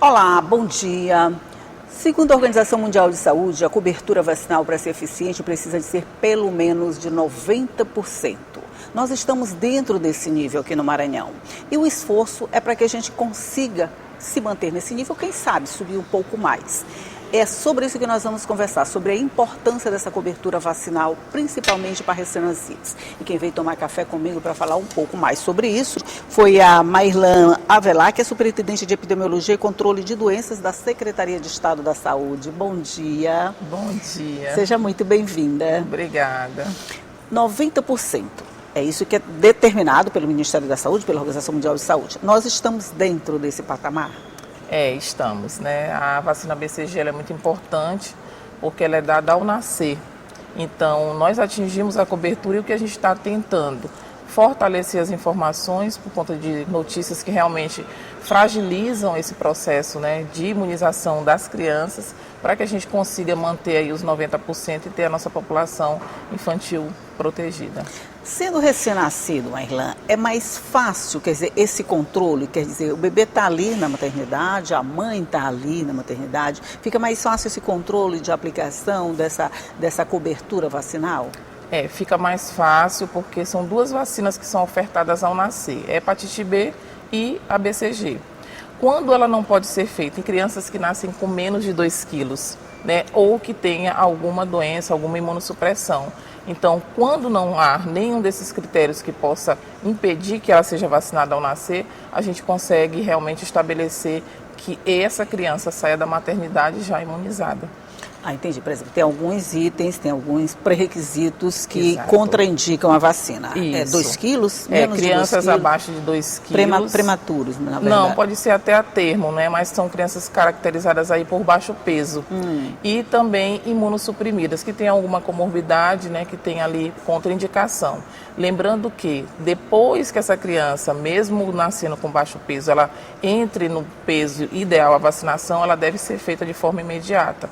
Olá, bom dia. Segundo a Organização Mundial de Saúde, a cobertura vacinal para ser eficiente precisa de ser pelo menos de 90%. Nós estamos dentro desse nível aqui no Maranhão. E o esforço é para que a gente consiga se manter nesse nível, quem sabe subir um pouco mais. É sobre isso que nós vamos conversar, sobre a importância dessa cobertura vacinal, principalmente para recém-nascidos. E quem veio tomar café comigo para falar um pouco mais sobre isso foi a Mairlan Avelar, que é superintendente de Epidemiologia e Controle de Doenças da Secretaria de Estado da Saúde. Bom dia. Bom dia. Seja muito bem-vinda. Obrigada. 90%. É isso que é determinado pelo Ministério da Saúde, pela Organização Mundial de Saúde. Nós estamos dentro desse patamar? Estamos, né? A vacina BCG ela é muito importante porque ela é dada ao nascer. Então, nós atingimos a cobertura e o que a gente está tentando fortalecer as informações por conta de notícias que realmente fragilizam esse processo, né, de imunização das crianças, para que a gente consiga manter aí os 90% e ter a nossa população infantil protegida. Sendo recém-nascido, Mairlan, é mais fácil, quer dizer, esse controle, quer dizer, o bebê está ali na maternidade, a mãe está ali na maternidade, fica mais fácil esse controle de aplicação dessa cobertura vacinal? Fica mais fácil porque são duas vacinas que são ofertadas ao nascer, a hepatite B e a BCG. Quando ela não pode ser feita em crianças que nascem com menos de 2 quilos, né, ou que tenha alguma doença, alguma imunossupressão. Então, quando não há nenhum desses critérios que possa impedir que ela seja vacinada ao nascer, a gente consegue realmente estabelecer que essa criança saia da maternidade já imunizada. Entendi. Por exemplo, tem alguns itens, tem alguns pré-requisitos que Exato. contraindicam a vacina. Isso. 2 quilos? Menos crianças de 2 quilos, abaixo de 2 quilos. Prematuros, na verdade. Não, pode ser até a termo, né? Mas são crianças caracterizadas aí por baixo peso. E também imunossuprimidas, que tem alguma comorbidade, né? Que tem ali contraindicação. Lembrando que depois que essa criança, mesmo nascendo com baixo peso, ela entre no peso ideal à vacinação, ela deve ser feita de forma imediata.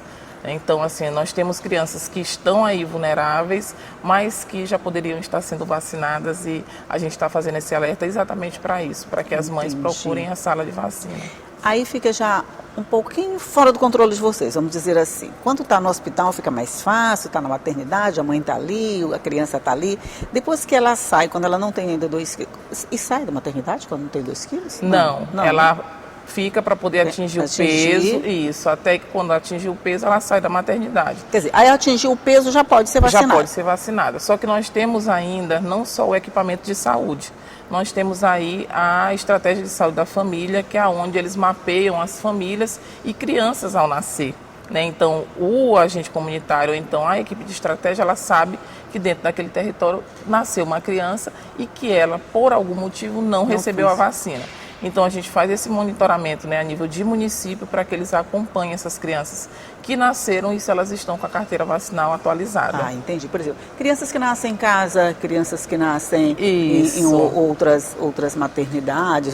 Então, assim, nós temos crianças que estão aí vulneráveis, mas que já poderiam estar sendo vacinadas e a gente está fazendo esse alerta exatamente para isso, para que as mães procurem a sala de vacina. Aí fica já um pouquinho fora do controle de vocês, vamos dizer assim. Quando está no hospital fica mais fácil, está na maternidade, a mãe está ali, a criança está ali. Depois que ela sai, quando ela não tem ainda 2 quilos, e sai da maternidade quando não tem 2 quilos? Não, ela fica para poder atingir o peso, isso, até que quando atingir o peso ela sai da maternidade. Quer dizer, aí atingir o peso já pode ser vacinada? Já pode ser vacinada, só que nós temos ainda não só o equipamento de saúde, nós temos aí a estratégia de saúde da família, que é onde eles mapeiam as famílias e crianças ao nascer. Né? Então, o agente comunitário, ou então a equipe de estratégia, ela sabe que dentro daquele território nasceu uma criança e que ela, por algum motivo, não recebeu a vacina. Então, a gente faz esse monitoramento, né, a nível de município para que eles acompanhem essas crianças que nasceram e se elas estão com a carteira vacinal atualizada. Entendi. Por exemplo, crianças que nascem em casa, crianças que nascem em outras maternidades,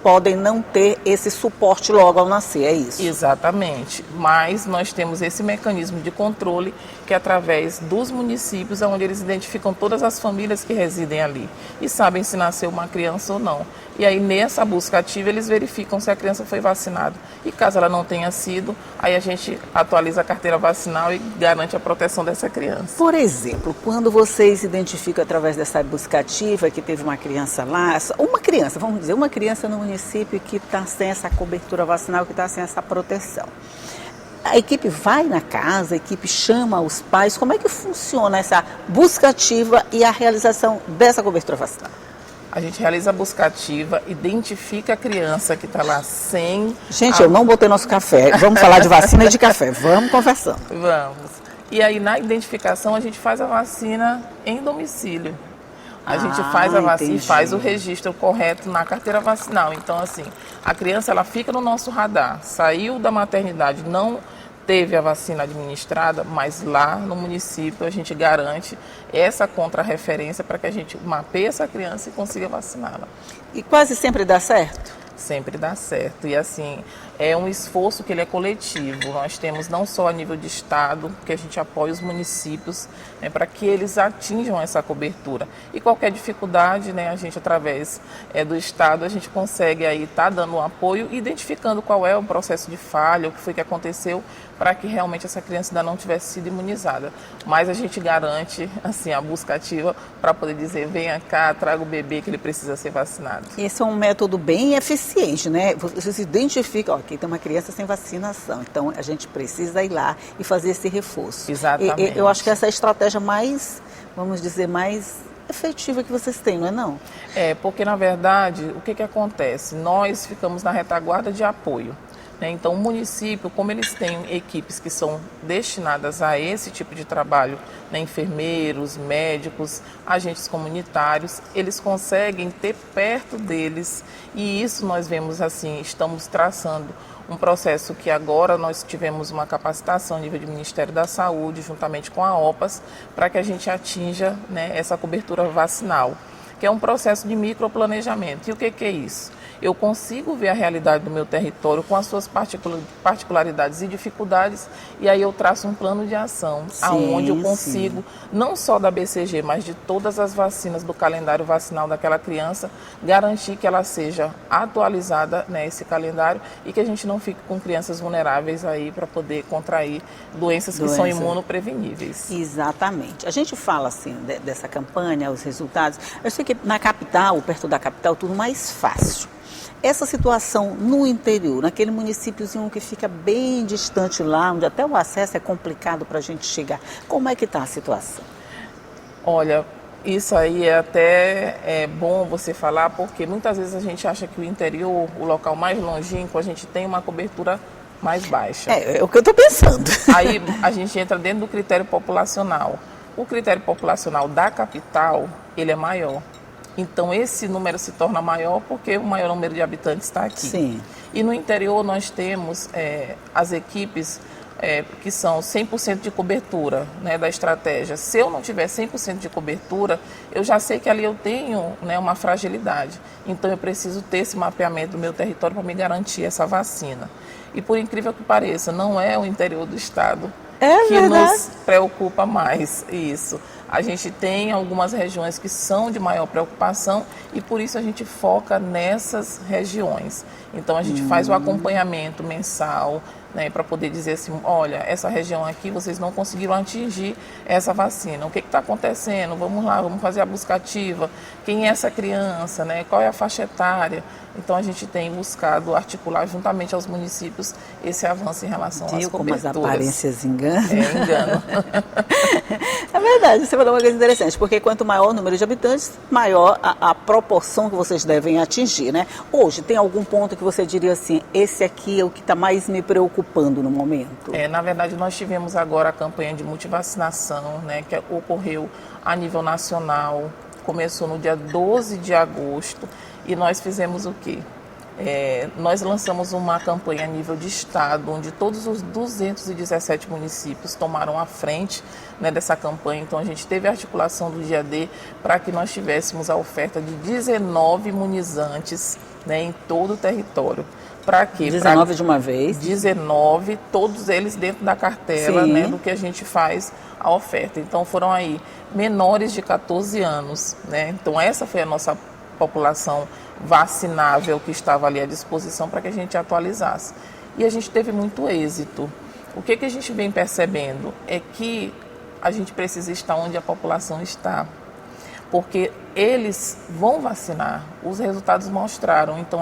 podem não ter esse suporte logo ao nascer, é isso? Exatamente. Mas nós temos esse mecanismo de controle que é através dos municípios, onde eles identificam todas as famílias que residem ali e sabem se nasceu uma criança ou não. E aí, nessa busca ativa, eles verificam se a criança foi vacinada. E caso ela não tenha sido, aí a gente atualiza a carteira vacinal e garante a proteção dessa criança. Por exemplo, quando vocês identificam através dessa busca ativa que teve uma criança lá, vamos dizer, uma criança no município que está sem essa cobertura vacinal, que está sem essa proteção. A equipe vai na casa, a equipe chama os pais, como é que funciona essa busca ativa e a realização dessa cobertura vacinal? A gente realiza a busca ativa, identifica a criança que está lá sem... Gente, eu não botei nosso café. Vamos falar de vacina e de café. Vamos conversando. Vamos. E aí, na identificação, a gente faz a vacina em domicílio. A gente faz a vacina e faz o registro correto na carteira vacinal. Então, assim, a criança ela fica no nosso radar. Saiu da maternidade, não teve a vacina administrada, mas lá no município a gente garante essa contrarreferência para que a gente mapeie essa criança e consiga vaciná-la. E quase sempre dá certo? Sempre dá certo. E assim, é um esforço que ele é coletivo. Nós temos não só a nível de estado, que a gente apoia os municípios, né, para que eles atinjam essa cobertura. E qualquer dificuldade, né, a gente através do estado, a gente consegue aí estar dando um apoio, identificando qual é o processo de falha, o que foi que aconteceu, para que realmente essa criança ainda não tivesse sido imunizada. Mas a gente garante assim, a busca ativa para poder dizer, venha cá, traga o bebê que ele precisa ser vacinado. Esse é um método bem eficiente, né? Você se identifica, ó, aqui tem uma criança sem vacinação, então a gente precisa ir lá e fazer esse reforço. Exatamente. Eu acho que essa é a estratégia mais, vamos dizer, mais efetiva que vocês têm, não é não? Porque na verdade, o que acontece? Nós ficamos na retaguarda de apoio. Então, o município, como eles têm equipes que são destinadas a esse tipo de trabalho, né, enfermeiros, médicos, agentes comunitários, eles conseguem ter perto deles, e isso nós vemos assim, estamos traçando um processo que agora nós tivemos uma capacitação a nível do Ministério da Saúde, juntamente com a OPAS, para que a gente atinja, né, essa cobertura vacinal, que é um processo de microplanejamento. E o que é isso? Eu consigo ver a realidade do meu território com as suas particularidades e dificuldades, e aí eu traço um plano de ação, aonde eu consigo, não só da BCG, mas de todas as vacinas do calendário vacinal daquela criança, garantir que ela seja atualizada, né, esse calendário, e que a gente não fique com crianças vulneráveis aí para poder contrair doenças que são imunopreveníveis. Exatamente. A gente fala assim dessa campanha, os resultados. Eu sei que na capital, perto da capital, tudo mais fácil. Essa situação no interior, naquele municípiozinho que fica bem distante lá, onde até o acesso é complicado para a gente chegar, como é que está a situação? Olha, isso aí é até bom você falar, porque muitas vezes a gente acha que o interior, o local mais longínquo, a gente tem uma cobertura mais baixa. É o que eu estou pensando. Aí a gente entra dentro do critério populacional. O critério populacional da capital, ele é maior. Então, esse número se torna maior porque o maior número de habitantes está aqui. Sim. E no interior nós temos as equipes que são 100% de cobertura, né, da estratégia. Se eu não tiver 100% de cobertura, eu já sei que ali eu tenho, né, uma fragilidade. Então, eu preciso ter esse mapeamento do meu território para me garantir essa vacina. E por incrível que pareça, não é o interior do estado que nos preocupa mais isso. A gente tem algumas regiões que são de maior preocupação e por isso a gente foca nessas regiões. Então a gente faz o acompanhamento mensal, né, para poder dizer assim, olha, essa região aqui vocês não conseguiram atingir essa vacina. O que está acontecendo? Vamos lá, vamos fazer a busca ativa. Quem é essa criança? Né? Qual é a faixa etária? Então a gente tem buscado articular juntamente aos municípios esse avanço em relação às coberturas. Como as aparências enganam. Engano. É verdade, você falou uma coisa interessante, porque quanto maior o número de habitantes, maior a proporção que vocês devem atingir, né? Hoje, tem algum ponto que você diria assim, esse aqui é o que está mais me preocupando no momento? Na verdade, nós tivemos agora a campanha de multivacinação, né, que ocorreu a nível nacional, começou no dia 12 de agosto, e nós fizemos o quê? Nós lançamos uma campanha a nível de estado, onde todos os 217 municípios tomaram a frente, né, dessa campanha. Então a gente teve a articulação do dia D para que nós tivéssemos a oferta de 19 imunizantes, né, em todo o território. Para quê? 19 de uma vez? 19, todos eles dentro da cartela, né, do que a gente faz a oferta. Então foram aí menores de 14 anos, né? Então essa foi a nossa população vacinável que estava ali à disposição para que a gente atualizasse. E a gente teve muito êxito. O que a gente vem percebendo é que a gente precisa estar onde a população está, porque eles vão vacinar, os resultados mostraram. Então,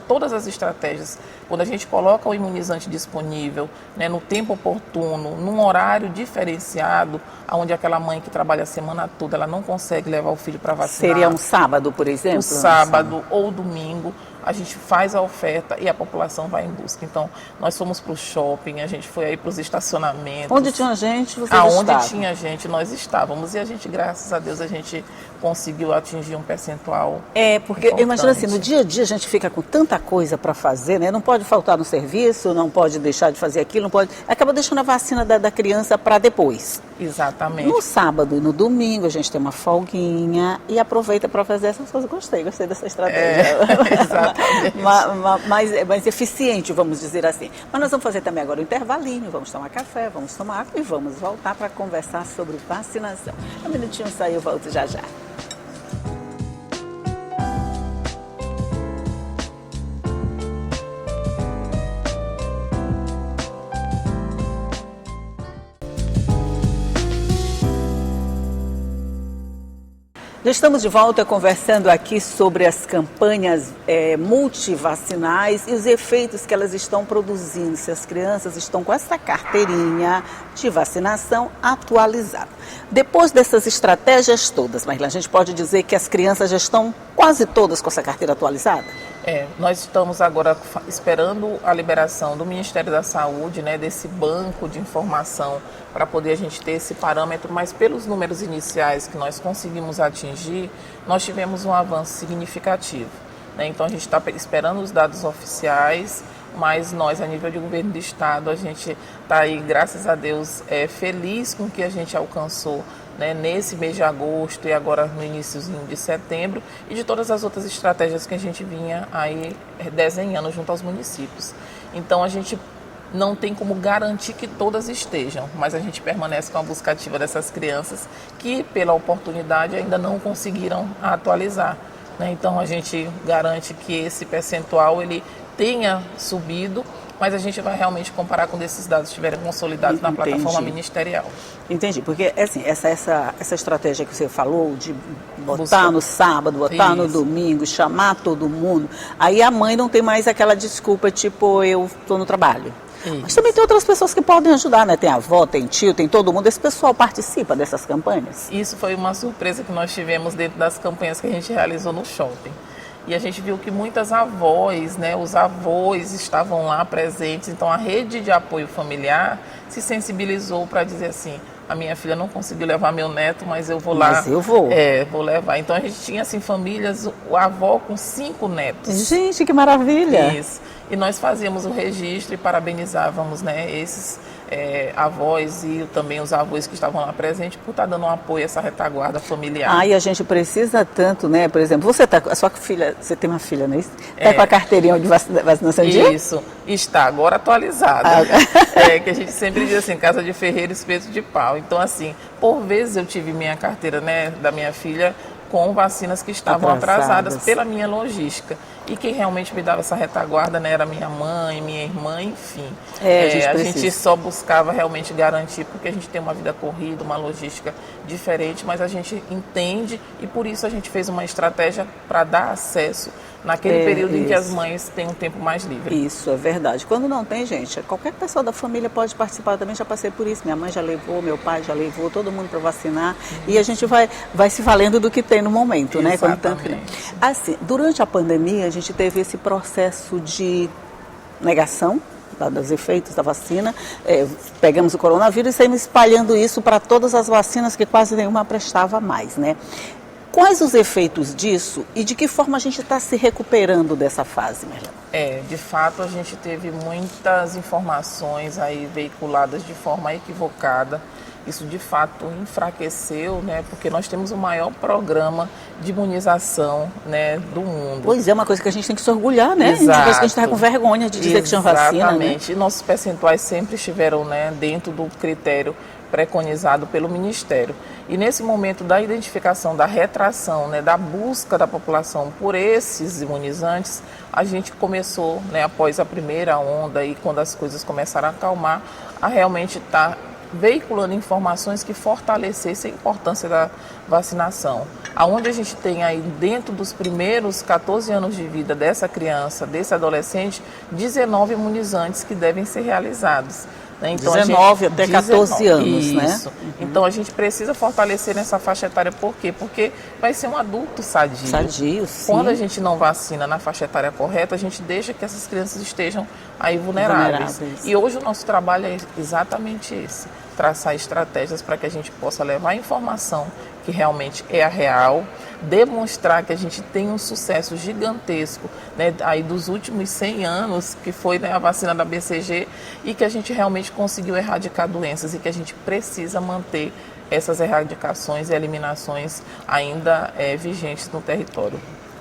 todas as estratégias, quando a gente coloca o imunizante disponível, né, no tempo oportuno, num horário diferenciado, onde aquela mãe que trabalha a semana toda, ela não consegue levar o filho para vacinar. Seria um sábado, por exemplo? Um sábado ou domingo, a gente faz a oferta e a população vai em busca. Então, nós fomos para o shopping, a gente foi aí para os estacionamentos. Onde tinha gente, vocês estavam? Onde tinha gente, nós estávamos. E a gente, graças a Deus, a gente conseguiu atingir um percentual porque importante. imagina assim, no dia a dia a gente fica com tanta coisa para fazer, né? Não pode faltar no serviço, não pode deixar de fazer aquilo, não pode... Acaba deixando a vacina da criança para depois. Exatamente. No sábado e no domingo a gente tem uma folguinha e aproveita para fazer essas coisas. Gostei dessa estratégia. Exatamente. mais eficiente, vamos dizer assim. Mas nós vamos fazer também agora um intervalinho, vamos tomar café, vamos tomar água e vamos voltar para conversar sobre vacinação. Um minutinho só e eu volto já já. Já estamos de volta conversando aqui sobre as campanhas multivacinais e os efeitos que elas estão produzindo, se as crianças estão com essa carteirinha de vacinação atualizada. Depois dessas estratégias todas, Marília, a gente pode dizer que as crianças já estão quase todas com essa carteira atualizada? Nós estamos agora esperando a liberação do Ministério da Saúde, né, desse banco de informação para poder a gente ter esse parâmetro, mas pelos números iniciais que nós conseguimos atingir, nós tivemos um avanço significativo, né? Então a gente está esperando os dados oficiais, mas nós, a nível de governo do estado, a gente está aí, graças a Deus, feliz com o que a gente alcançou, né, nesse mês de agosto e agora no iníciozinho de setembro, e de todas as outras estratégias que a gente vinha aí desenhando junto aos municípios. Então a gente não tem como garantir que todas estejam, mas a gente permanece com a busca ativa dessas crianças que, pela oportunidade, ainda não conseguiram atualizar, né? Então a gente garante que esse percentual ele tenha subido, mas a gente vai realmente comparar quando esses dados estiverem consolidados na plataforma ministerial. Entendi, porque assim, essa estratégia que você falou de botar no sábado, botar no domingo, chamar todo mundo, aí a mãe não tem mais aquela desculpa tipo, eu estou no trabalho. Isso. Mas também tem outras pessoas que podem ajudar, né? Tem avó, tem tio, tem todo mundo. Esse pessoal participa dessas campanhas? Isso foi uma surpresa que nós tivemos dentro das campanhas que a gente realizou no shopping. E a gente viu que muitas avós, né, os avós estavam lá presentes. Então a rede de apoio familiar se sensibilizou para dizer assim, a minha filha não conseguiu levar meu neto, mas eu vou lá. Mas eu vou. Vou levar. Então a gente tinha assim famílias, a avó com 5 netos. Gente, que maravilha! Isso. E nós fazíamos o registro e parabenizávamos, né, esses avós e também os avós que estavam lá presentes por estar dando um apoio a essa retaguarda familiar. E a gente precisa tanto, né? Por exemplo, a sua filha, você tem uma filha, não é isso? Está com a carteirinha de vacinação de Isso, está agora atualizada. Que a gente sempre diz assim, casa de ferreiro, espeto de pau. Então, assim, por vezes eu tive minha carteira, né, da minha filha com vacinas que estavam atrasadas pela minha logística. E quem realmente me dava essa retaguarda, né, era minha mãe, minha irmã, enfim. A gente só buscava realmente garantir, porque a gente tem uma vida corrida, uma logística diferente, mas a gente entende e por isso a gente fez uma estratégia para dar acesso naquele período em que as mães têm um tempo mais livre. Isso, é verdade. Quando não tem, gente, qualquer pessoa da família pode participar. Eu também já passei por isso. Minha mãe já levou, meu pai já levou, todo mundo para vacinar. E a gente vai se valendo do que tem no momento, né? Assim, durante a pandemia, a gente teve esse processo de negação dos efeitos da vacina. Pegamos o coronavírus e saímos espalhando isso para todas as vacinas que quase nenhuma prestava mais, né? Quais os efeitos disso e de que forma a gente está se recuperando dessa fase, Marília? De fato, a gente teve muitas informações aí veiculadas de forma equivocada. Isso, de fato, enfraqueceu, né? Porque nós temos o maior programa de imunização, né, do mundo. Pois é, uma coisa que a gente tem que se orgulhar, né? Exato. A gente está com vergonha de dizer que tinha vacina, Exatamente. Né? E nossos percentuais sempre estiveram, né, dentro do critério preconizado pelo Ministério. E nesse momento da identificação, da retração, né, da busca da população por esses imunizantes, a gente começou, né, após a primeira onda e quando as coisas começaram a acalmar, a realmente estar veiculando informações que fortalecessem a importância da vacinação. Aonde a gente tem aí dentro dos primeiros 14 anos de vida dessa criança, desse adolescente, 19 imunizantes que devem ser realizados. Então, 19 até 14 anos, isso, né? Uhum. Então a gente precisa fortalecer nessa faixa etária, por quê? Porque vai ser um adulto sadio. Sadio, sim. Quando a gente não vacina na faixa etária correta, a gente deixa que essas crianças estejam aí vulneráveis. E hoje o nosso trabalho é exatamente esse. traçar estratégias para que a gente possa levar a informação que realmente é a real, demonstrar que a gente tem um sucesso gigantesco, né, aí dos últimos 100 anos, que foi, né, a vacina da BCG, e que a gente realmente conseguiu erradicar doenças e que a gente precisa manter essas erradicações e eliminações ainda vigentes no território.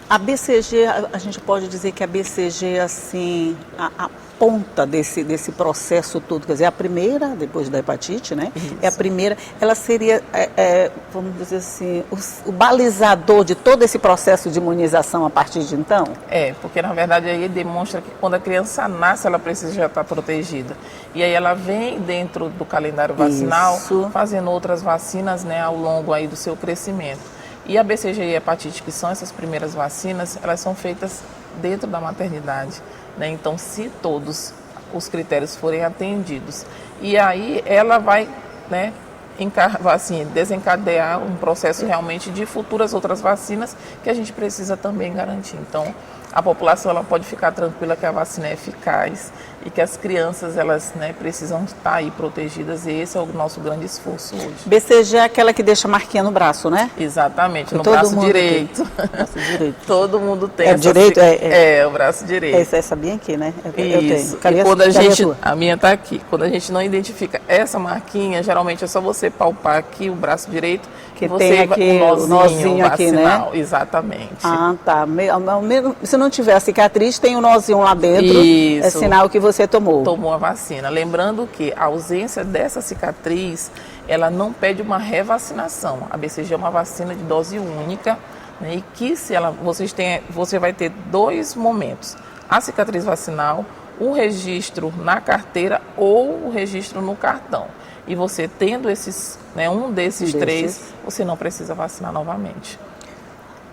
A BCG, a gente pode dizer que a BCG é assim, a ponta desse processo todo, quer dizer, a primeira, depois da hepatite, né? Isso. É a primeira, ela seria, vamos dizer assim, o balizador de todo esse processo de imunização a partir de então? Porque na verdade aí demonstra que quando a criança nasce, ela precisa já estar protegida. E aí ela vem dentro do calendário vacinal, fazendo outras vacinas, né, ao longo aí do seu crescimento. E a BCG e a hepatite, que são essas primeiras vacinas, elas são feitas dentro da maternidade, né? Então, se todos os critérios forem atendidos, e aí ela vai, né, assim, desencadear um processo realmente de futuras outras vacinas que a gente precisa também garantir. Então, a população ela pode ficar tranquila que a vacina é eficaz e que as crianças elas, né, precisam estar aí protegidas, e esse é o nosso grande esforço hoje. BCG é aquela que deixa marquinha no braço, né? Exatamente, no braço direito. Braço direito. Todo mundo tem. É direito? O braço direito. Essa bem aqui, né? Eu tenho. E quando a minha está aqui. Quando a gente não identifica essa marquinha, geralmente é só você palpar aqui o braço direito, que você tem aqui o nozinho aqui, né? Exatamente. Ah, tá. Se não tiver a cicatriz, tem um nozinho lá dentro. Isso. É sinal que você tomou. Tomou a vacina. Lembrando que a ausência dessa cicatriz, ela não pede uma revacinação. A BCG é uma vacina de dose única, né, e que você vai ter 2 momentos: a cicatriz vacinal, o registro na carteira ou o registro no cartão. E você tendo esses, né, um desses 3, você não precisa vacinar novamente.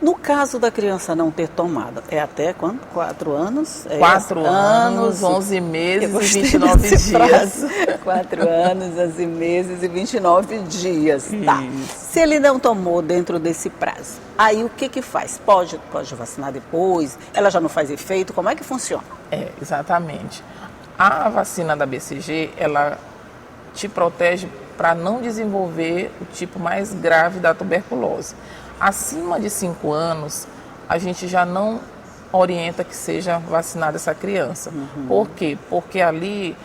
No caso da criança não ter tomado, é até quanto? 4 anos? 4 anos, 11 meses e 29 dias. 4 anos, 11 meses e 29 dias. Tá. Se ele não tomou dentro desse prazo, aí o que faz? Pode vacinar depois? Ela já não faz efeito? Como é que funciona? Exatamente. A vacina da BCG, ela te protege para não desenvolver o tipo mais grave da tuberculose. Acima de 5 anos, a gente já não orienta que seja vacinada essa criança. Por quê? Porque ali,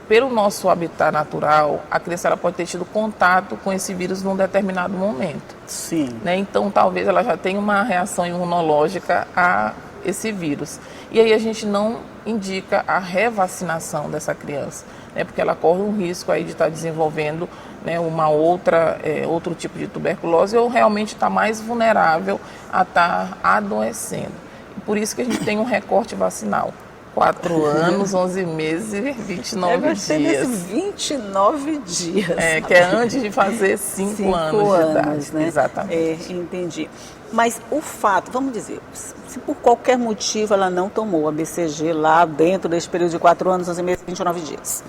pelo nosso habitat natural, a criança ela pode ter tido contato com esse vírus num determinado momento. Sim. Né? Então, talvez ela já tenha uma reação imunológica a esse vírus. E aí a gente não indica a revacinação dessa criança, né? Porque ela corre um risco aí de estar desenvolvendo, né, outro tipo de tuberculose, ou realmente está mais vulnerável a estar adoecendo. E por isso que a gente tem um recorte vacinal. 4 anos, 11 meses e 29 dias. 29 dias. Que é antes de fazer 5 anos de idade. Né? Exatamente. Entendi. Mas o fato, vamos dizer, se por qualquer motivo ela não tomou a BCG lá dentro desse período de 4 anos, 11 meses e 29 dias,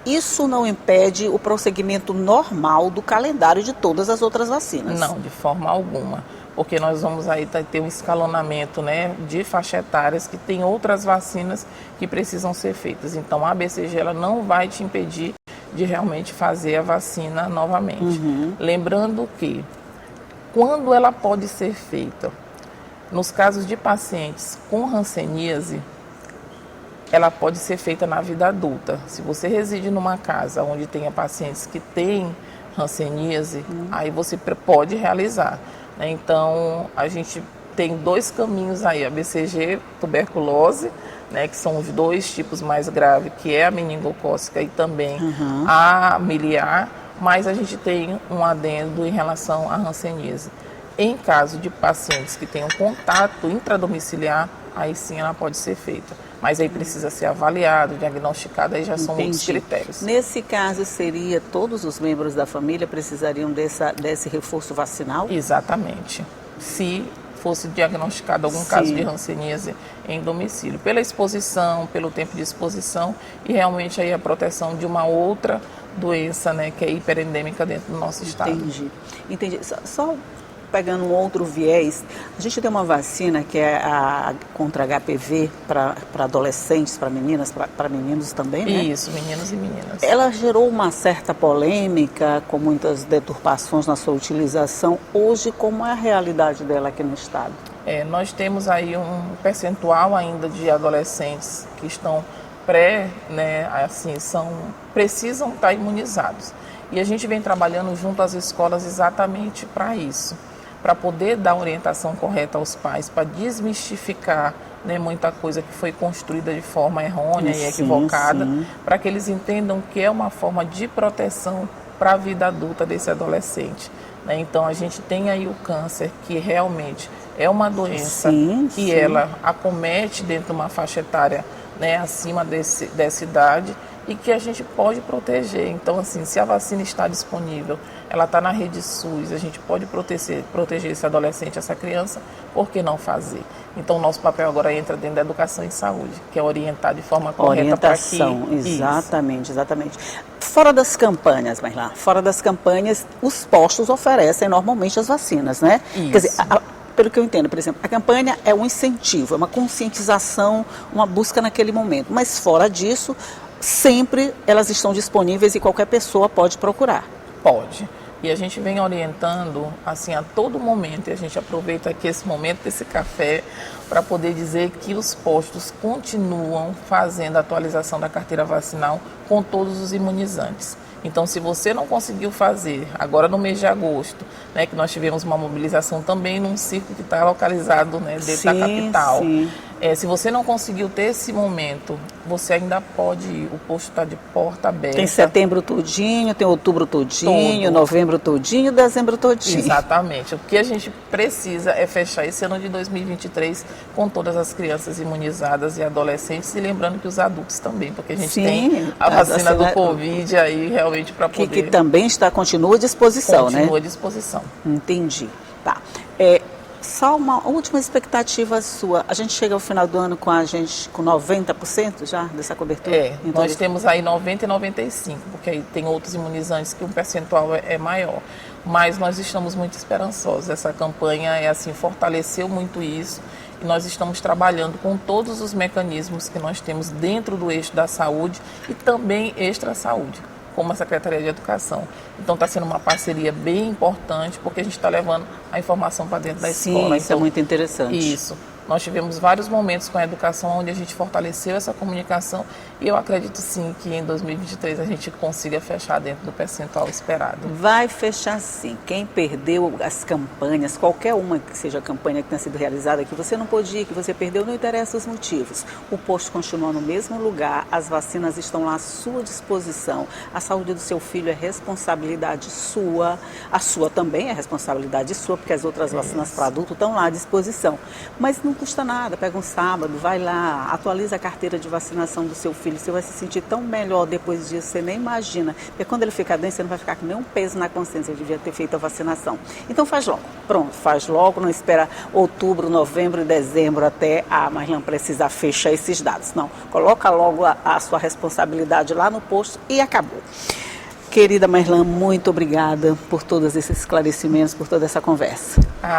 isso não impede o prosseguimento normal do calendário de todas as outras vacinas? Não, de forma alguma. Porque nós vamos aí ter um escalonamento, né, de faixa etárias que tem outras vacinas que precisam ser feitas. Então, a BCG ela não vai te impedir de realmente fazer a vacina novamente. Lembrando que, quando ela pode ser feita, nos casos de pacientes com hanseníase, ela pode ser feita na vida adulta. Se você reside numa casa onde tenha pacientes que têm hanseníase, aí você pode realizar. Então, a gente tem 2 caminhos aí, a BCG tuberculose, né, que são os 2 tipos mais graves, que é a meningocócica e também a miliar, mas a gente tem um adendo em relação à hanseníase. Em caso de pacientes que tenham contato intradomiciliar, aí sim ela pode ser feita. Mas aí precisa ser avaliado, diagnosticado, aí já são outros critérios. Nesse caso, seria todos os membros da família precisariam desse reforço vacinal? Exatamente. Se fosse diagnosticado algum caso de hanseníase em domicílio, pela exposição, pelo tempo de exposição e realmente aí a proteção de uma outra doença, né, que é hiperendêmica dentro do nosso estado. Entendi. Só pegando um outro viés, a gente tem uma vacina que é a contra HPV para adolescentes, para meninas, para meninos também, né? Isso, meninos e meninas. Ela gerou uma certa polêmica, com muitas deturpações na sua utilização. Hoje, como é a realidade dela aqui no estado? Nós temos aí um percentual ainda de adolescentes que estão precisam estar imunizados. E a gente vem trabalhando junto às escolas exatamente para isso, para poder dar orientação correta aos pais, para desmistificar, né, muita coisa que foi construída de forma errônea e equivocada, para que eles entendam que é uma forma de proteção para a vida adulta desse adolescente. Né? Então a gente tem aí o câncer, que realmente é uma doença que ela acomete dentro de uma faixa etária, né, acima dessa idade, e que a gente pode proteger. Então, assim, se a vacina está disponível, ela está na rede SUS, a gente pode proteger esse adolescente, essa criança, por que não fazer? Então, o nosso papel agora entra dentro da educação em saúde, que é orientar de forma correta para que... Orientação, exatamente, exatamente. Fora das campanhas, Marlan, fora das campanhas, os postos oferecem normalmente as vacinas, né? Isso. Quer dizer, pelo que eu entendo, por exemplo, a campanha é um incentivo, é uma conscientização, uma busca naquele momento, mas fora disso, sempre elas estão disponíveis e qualquer pessoa pode procurar. Pode. E a gente vem orientando assim a todo momento, e a gente aproveita aqui esse momento desse café para poder dizer que os postos continuam fazendo a atualização da carteira vacinal com todos os imunizantes. Então, se você não conseguiu fazer, agora no mês de agosto, né, que nós tivemos uma mobilização também num circo que está localizado, né, dentro da capital. Se você não conseguiu ter esse momento, você ainda pode ir. O posto está de porta aberta. Tem setembro todinho, tem outubro todinho, novembro todinho, dezembro todinho. Exatamente. O que a gente precisa é fechar esse ano de 2023 com todas as crianças imunizadas e adolescentes, e lembrando que os adultos também, porque a gente tem a vacina do Covid aí realmente para poder... Que também continua à disposição, né? Continua à disposição. Entendi. Tá. Só uma última expectativa sua. A gente chega ao final do ano com 90% já dessa cobertura? Nós temos aí 90% e 95%, porque aí tem outros imunizantes que o percentual é maior. Mas nós estamos muito esperançosos. Essa campanha fortaleceu muito isso, e nós estamos trabalhando com todos os mecanismos que nós temos dentro do eixo da saúde e também extra-saúde, como a Secretaria de Educação. Então está sendo uma parceria bem importante, porque a gente está levando a informação para dentro da escola. Isso é muito interessante. Isso. Nós tivemos vários momentos com a educação onde a gente fortaleceu essa comunicação, e eu acredito sim que em 2023 a gente consiga fechar dentro do percentual esperado. Vai fechar sim. Quem perdeu as campanhas, qualquer uma que seja a campanha que tenha sido realizada, que você não pôde ir, que você perdeu, não interessa os motivos. O posto continua no mesmo lugar, as vacinas estão lá à sua disposição. A saúde do seu filho é responsabilidade sua, a sua também é responsabilidade sua, porque as outras vacinas para adulto estão lá à disposição. Mas não custa nada, pega um sábado, vai lá, atualiza a carteira de vacinação do seu filho, você vai se sentir tão melhor depois disso, você nem imagina, porque quando ele ficar doente, você não vai ficar com nenhum peso na consciência, eu devia ter feito a vacinação. Então faz logo, pronto, faz logo, não espera outubro, novembro e dezembro até Marlan precisar fechar esses dados, não, coloca logo a sua responsabilidade lá no posto e acabou. Querida Marlan, muito obrigada por todos esses esclarecimentos, por toda essa conversa.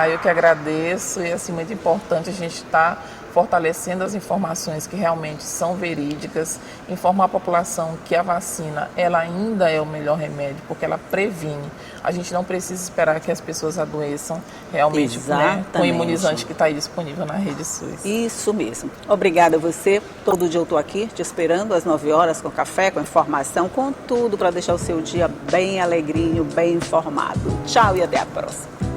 Eu que agradeço, e muito importante a gente estar fortalecendo as informações que realmente são verídicas, informar a população que a vacina ela ainda é o melhor remédio, porque ela previne. A gente não precisa esperar que as pessoas adoeçam realmente, né, com o imunizante que está aí disponível na rede SUS. Isso mesmo. Obrigada a você. Todo dia eu estou aqui te esperando às 9 horas com café, com informação, com tudo para deixar o seu dia bem alegrinho, bem informado. Tchau e até a próxima.